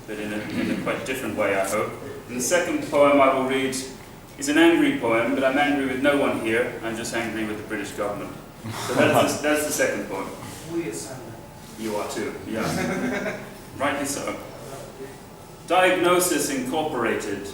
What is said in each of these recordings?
but in a quite different way, I hope. And the second poem I will read is an angry poem, but I'm angry with no one here. I'm just angry with the British government. So that's the second poem. You are too, yeah. Rightly so. Diagnosis Incorporated.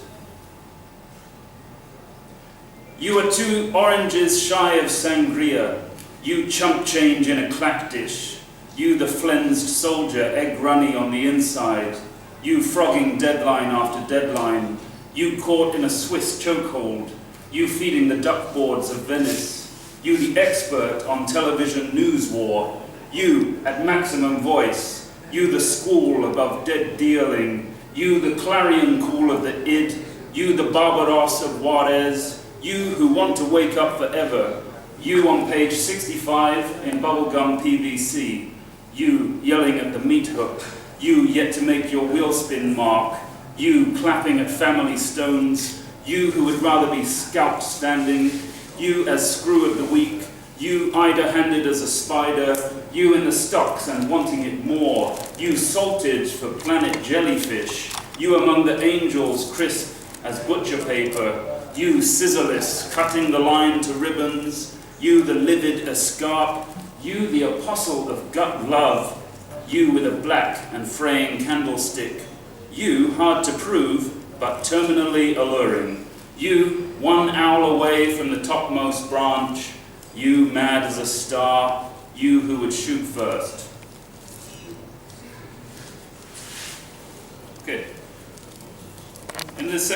You are 2 oranges shy of sangria. You chump change in a clack dish. You the flensed soldier, egg runny on the inside. You frogging deadline after deadline. You caught in a Swiss chokehold. You feeding the duckboards of Venice. You the expert on television news war. You at maximum voice. You the school above dead dealing. You the clarion call of the id. You the Barbaros of Juarez. You who want to wake up forever. You on page 65 in bubblegum PVC. You yelling at the meat hook. You yet to make your wheelspin mark. You clapping at family stones. You who would rather be scalped standing. You as screw of the week. You Ida-handed as a spider. You in the stocks and wanting it more. You salted for planet jellyfish. You among the angels crisp as butcher paper. You scissorless cutting the line to ribbons. You the livid escarp. You the apostle of gut love. You with a black and fraying candlestick. You hard to prove, but terminally alluring. You 1 owl away from the topmost branch. You mad as a star. You who would shoot first.